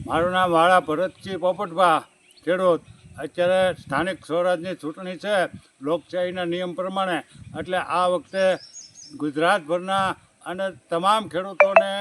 મારું નામ વાળા ભરતસિંહ પોપટભા, ખેડૂત. અત્યારે સ્થાનિક સ્વરાજની ચૂંટણી છે લોકશાહીના નિયમ પ્રમાણે, એટલે આ વખતે ગુજરાતભરના અને તમામ ખેડૂતોને,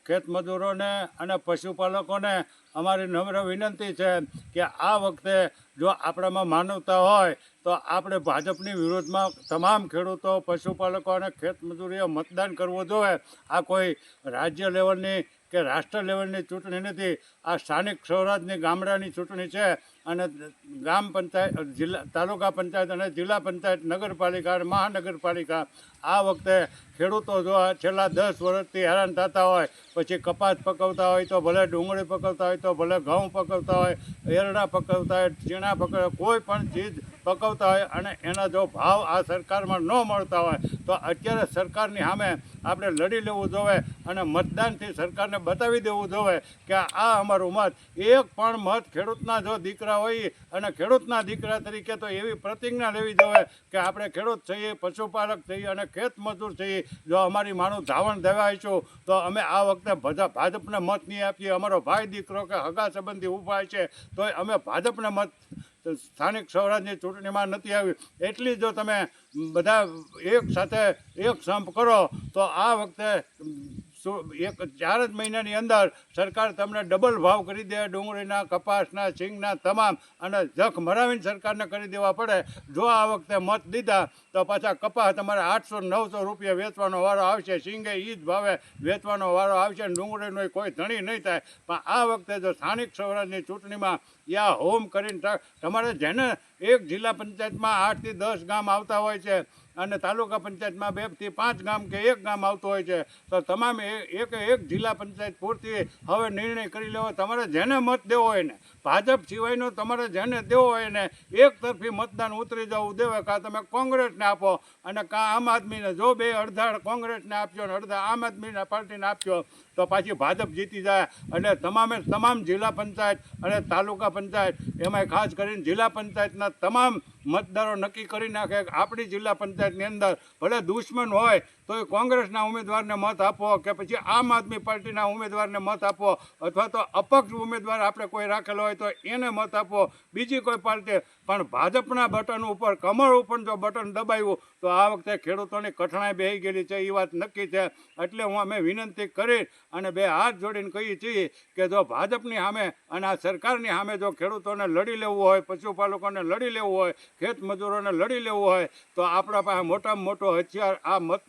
ખેતમજૂરોને અને પશુપાલકોને અમારી નમ્ર વિનંતી છે કે આ વખતે જો આપણામાં માનવતા હોય તો આપણે ભાજપની વિરોધમાં તમામ ખેડૂતો, પશુપાલકો અને ખેતમજૂરીઓ મતદાન કરવું જોઈએ. આ કોઈ રાજ્ય લેવલની કે રાષ્ટ્ર લેવલની ચૂંટણી નથી. આ સ્થાનિક સ્વરાજની ગામડાની ચૂંટણી છે અને ગ્રામ પંચાયત, જિલ્લા, તાલુકા પંચાયત અને જિલ્લા પંચાયત, નગરપાલિકા અને મહાનગરપાલિકા. આ વખતે ખેડૂતો જો છેલ્લા 10 વર્ષથી હેરાન થતા હોય, પછી કપાસ પકવતા હોય તો ભલે, ડુંગળી પકવતા હોય તો ભલે, ઘઉં પકવતા હોય, એરડા પકવતા હોય, ચીણા પકવતા, કોઈ પણ ચીજ પકવતા હોય અને એના જો ભાવ આ સરકારમાં ન મળતા હોય તો અત્યારે સરકારની સામે આપણે લડી લેવું જોઈએ અને મતદાનથી સરકારને બતાવી દેવું જોઈએ કે આ અમારું મત. એક પણ મત ખેડૂતના જો દીકરા હોય અને ખેડૂતના દીકરા તરીકે તો એવી પ્રતિજ્ઞા લેવી જોઈએ કે આપણે ખેડૂત છીએ, પશુપાલક છીએ અને ખેત મજૂર છીએ. જો અમારી માનું ધાવણ દેવાઈશું તો અમે આ વખતે ભાજપને મત નહીં આપીએ. અમારો ભાઈ દીકરો કે હગા સંબંધી ઊભા છે તો અમે ભાજપને મત સ્થાનિક સ્વરાજની ચૂંટણીમાં નથી આવી. એટલી જો તમે બધા એક સાથે એક સંપ કરો તો આ વખતે 4 જ મહિનાની અંદર સરકાર તમને ડબલ ભાવ કરી દે, ડુંગળીના, કપાસના, સિંગના તમામ, અને જખ મરાવીને સરકારને કરી દેવા પડે. જો આ વખતે મત દીધા તો પાછા કપાસ તમારે 800-900 રૂપિયા વેચવાનો વારો આવશે, સિંગે એ જ ભાવે વેચવાનો વારો આવશે, ડુંગળીનો કોઈ ધણી નહીં થાય. પણ આ વખતે જો સ્થાનિક સ્વરાજની ચૂંટણીમાં યા હોમ કરીને તમારે જેને એક જિલ્લા પંચાયતમાં 8 થી 10 ગામ આવતા હોય છે અને તાલુકા પંચાયતમાં 2 થી 5 ગામ કે 1 ગામ આવતું હોય છે, તો તમામ એક જિલ્લા પંચાયત પૂરતી હવે નિર્ણય કરી લેવો. તમારે જેને મત દેવો હોય ને, ભાજપ સિવાયનો તમારે જેને દેવો હોય ને, એક તરફી મતદાન ઉતરી જવું દેવે. કાં તમે કોંગ્રેસને આપો અને કાં આમ આદમીને. જો બે અડધા કોંગ્રેસને આપજો અને અડધા આમ આદમીના પાર્ટીને આપજો તો પાછી ભાજપ જીતી જાય. એટલે તમામ જિલ્લા પંચાયત અને તાલુકા પંચાયત, એમાંય ખાસ કરીને જિલ્લા પંચાયતના તમામ મતદારો નક્કી કરી નાખે કે આપણી જિલ્લા પંચાયતની અંદર ભલે દુશ્મન હોય તો એ કોંગ્રેસના ઉમેદવારને મત આપો કે પછી આમ આદમી પાર્ટીના ઉમેદવારને મત આપો, અથવા તો અપક્ષ ઉમેદવાર આપણે કોઈ રાખેલો હોય તો એને મત આપો, બીજી કોઈ પાર્ટી. પણ ભાજપના બટન ઉપર, કમર ઉપર જો બટન દબાવ્યું તો આ વખતે ખેડૂતોની કઠણાઈ બેસી ગયેલી છે, એ વાત નક્કી છે. એટલે અમે વિનંતી કરી અને 2 હાથ જોડીને કહીએ છીએ કે જો ભાજપની સામે અને આ સરકારની સામે જો ખેડૂતોને લડી લેવું હોય, પશુપાલકોને લડી લેવું હોય, ખેત મજૂરોને લડી લેવું હોય તો આપણા પાસે મોટામાં મોટો હથિયાર આ મત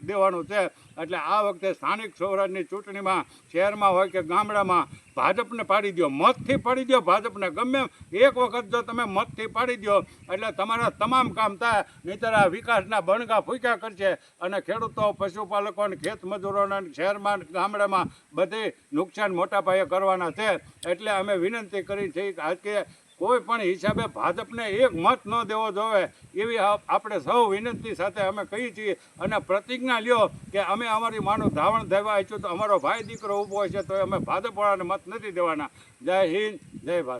દેવાનું છે. એટલે આ વખતે સ્થાનિક સ્વરાજની ચૂંટણીમાં શહેરમાં હોય કે ગામડામાં ભાજપને પાડી દો, મતથી પાડી દો ભાજપને. ગમે એક વખત જો તમે મતથી પાડી દો એટલે તમારા તમામ કામ થાય. નહીંતર આ વિકાસના બણગા ફૂંક્યા કરશે અને ખેડૂતો, પશુપાલકો અને ખેત મજૂરોને શહેરમાં, ગામડામાં બધે નુકસાન મોટા પાયે કરવાના છે. એટલે અમે વિનંતી કરી છે કે કોઈ પણ હિસાબે ભાજપને એક મત ન દેવો જોઈએ, એવી આપણે સૌ વિનંતી સાથે અમે કહીએ છીએ. અને પ્રતિજ્ઞા લ્યો કે અમે અમારી માનું ધાવણ દેવા આવીશું તો અમારો ભાઈ દીકરો ઊભો હોય છે તો અમે ભાજપવાળાને મત નથી દેવાના. જય હિન્દ, જય ભારત.